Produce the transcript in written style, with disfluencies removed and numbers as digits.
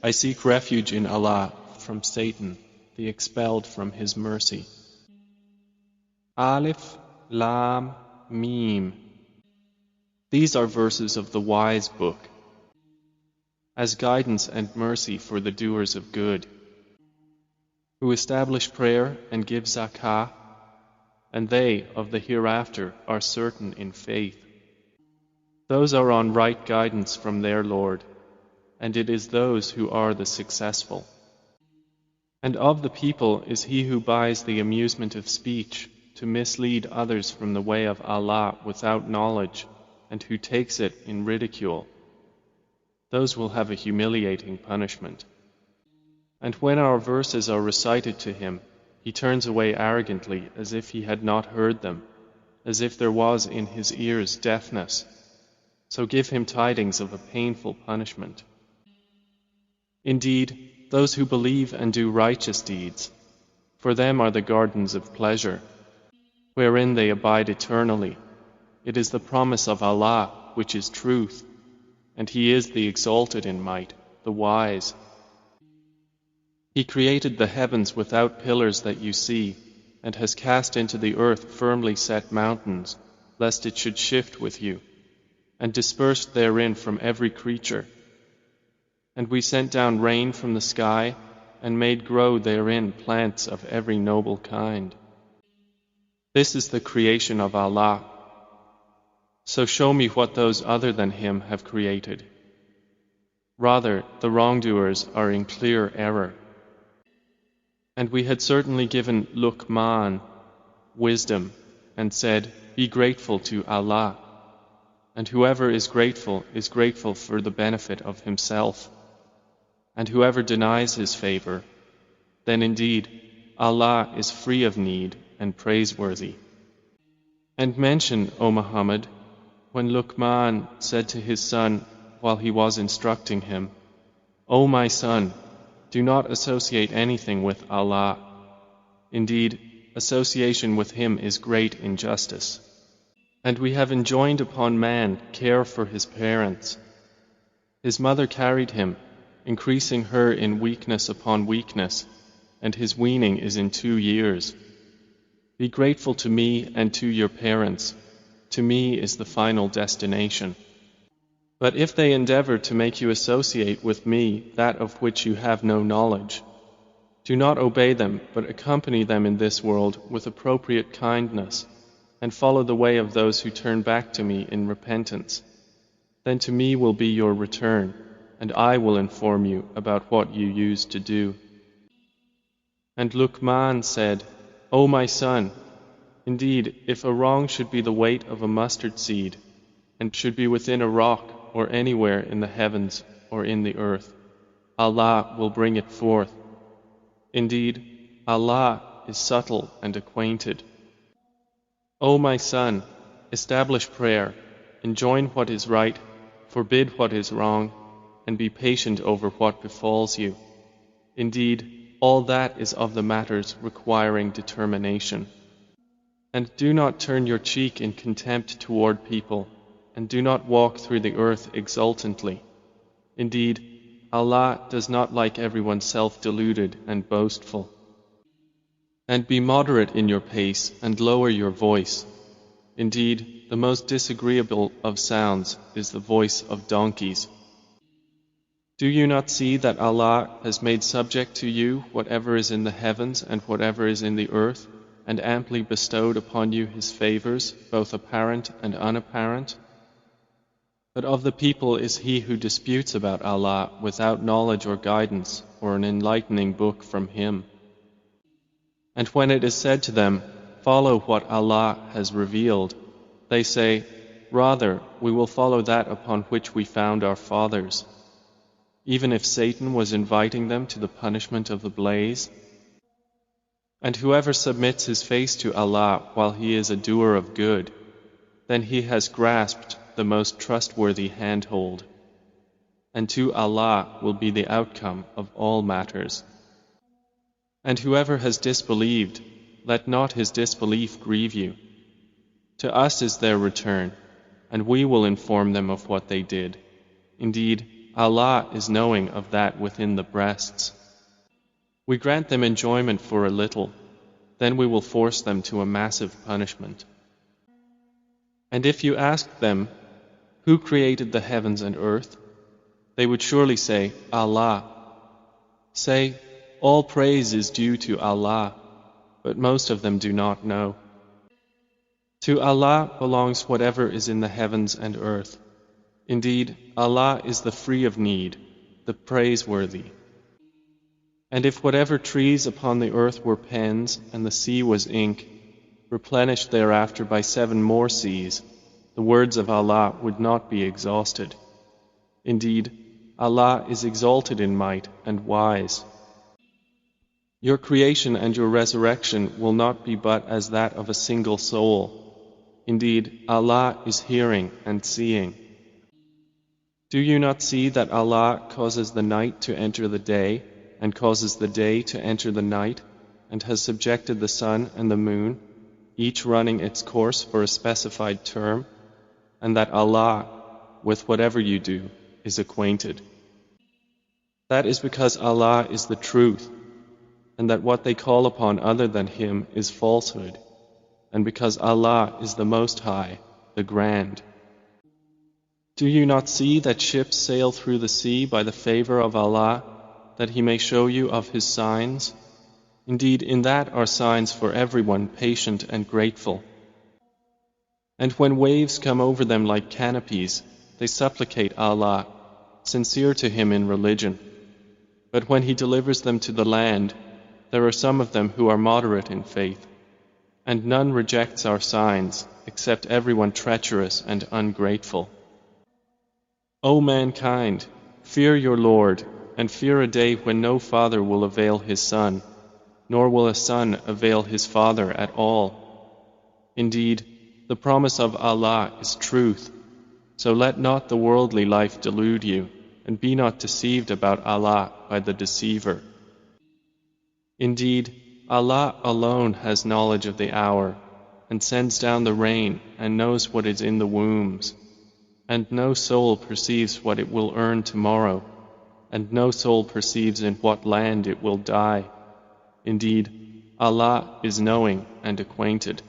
I seek refuge in Allah from Satan, the expelled from His mercy. Alif, Lam, Mim. These are verses of the wise book, as guidance and mercy for the doers of good, who establish prayer and give zakah, and they of the hereafter are certain in faith. Those are on right guidance from their Lord, and it is those who are the successful. And of the people is he who buys the amusement of speech to mislead others from the way of Allah without knowledge, and who takes it in ridicule. Those will have a humiliating punishment. And when our verses are recited to him, he turns away arrogantly as if he had not heard them, as if there was in his ears deafness. So give him tidings of a painful punishment. Indeed, those who believe and do righteous deeds, for them are the gardens of pleasure, wherein they abide eternally. It is the promise of Allah, which is truth, and He is the exalted in might, the wise. He created the heavens without pillars that you see, and has cast into the earth firmly set mountains, lest it should shift with you, and dispersed therein from every creature. And we sent down rain from the sky, and made grow therein plants of every noble kind. This is the creation of Allah. So show me what those other than Him have created. Rather, the wrongdoers are in clear error. And we had certainly given Luqman wisdom, and said, Be grateful to Allah. And whoever is grateful for the benefit of himself. And whoever denies His favor, then indeed Allah is free of need and praiseworthy. And mention, O Muhammad, when Luqman said to his son while he was instructing him, O my son, do not associate anything with Allah. Indeed, association with Him is great injustice. And we have enjoined upon man care for his parents. His mother carried him, increasing her in weakness upon weakness, and his weaning is in 2 years. Be grateful to me and to your parents. To me is the final destination. But if they endeavor to make you associate with me that of which you have no knowledge, do not obey them, but accompany them in this world with appropriate kindness, and follow the way of those who turn back to me in repentance. Then to me will be your return, and I will inform you about what you used to do. And Luqman said, O my son, indeed, if a wrong should be the weight of a mustard seed, and should be within a rock or anywhere in the heavens or in the earth, Allah will bring it forth. Indeed, Allah is subtle and acquainted. O my son, establish prayer, enjoin what is right, forbid what is wrong, and be patient over what befalls you. Indeed, all that is of the matters requiring determination. And do not turn your cheek in contempt toward people, and do not walk through the earth exultantly. Indeed, Allah does not like everyone self-deluded and boastful. And be moderate in your pace and lower your voice. Indeed, the most disagreeable of sounds is the voice of donkeys. Do you not see that Allah has made subject to you whatever is in the heavens and whatever is in the earth, and amply bestowed upon you His favors, both apparent and unapparent? But of the people is he who disputes about Allah without knowledge or guidance or an enlightening book from Him. And when it is said to them, Follow what Allah has revealed, they say, Rather, we will follow that upon which we found our fathers. Even if Satan was inviting them to the punishment of the blaze. And whoever submits his face to Allah while he is a doer of good, then he has grasped the most trustworthy handhold. And to Allah will be the outcome of all matters. And whoever has disbelieved, let not his disbelief grieve you. To us is their return, and we will inform them of what they did. Indeed, Allah is knowing of that within the breasts. We grant them enjoyment for a little, then we will force them to a massive punishment. And if you asked them, who created the heavens and earth? They would surely say, Allah. Say, all praise is due to Allah, but most of them do not know. To Allah belongs whatever is in the heavens and earth. Indeed, Allah is the free of need, the praiseworthy. And if whatever trees upon the earth were pens and the sea was ink, replenished thereafter by 7 more seas, the words of Allah would not be exhausted. Indeed, Allah is exalted in might and wise. Your creation and your resurrection will not be but as that of a single soul. Indeed, Allah is hearing and seeing. Do you not see that Allah causes the night to enter the day and causes the day to enter the night, and has subjected the sun and the moon, each running its course for a specified term, and that Allah, with whatever you do, is acquainted? That is because Allah is the truth, and that what they call upon other than Him is falsehood, and because Allah is the Most High, the Grand. Do you not see that ships sail through the sea by the favor of Allah, that He may show you of His signs? Indeed, in that are signs for everyone patient and grateful. And when waves come over them like canopies, they supplicate Allah, sincere to Him in religion. But when He delivers them to the land, there are some of them who are moderate in faith, and none rejects our signs, except everyone treacherous and ungrateful. O mankind, fear your Lord, and fear a day when no father will avail his son, nor will a son avail his father at all. Indeed, the promise of Allah is truth, so let not the worldly life delude you, and be not deceived about Allah by the deceiver. Indeed, Allah alone has knowledge of the hour, and sends down the rain, and knows what is in the wombs. And no soul perceives what it will earn tomorrow, and no soul perceives in what land it will die. Indeed, Allah is knowing and acquainted.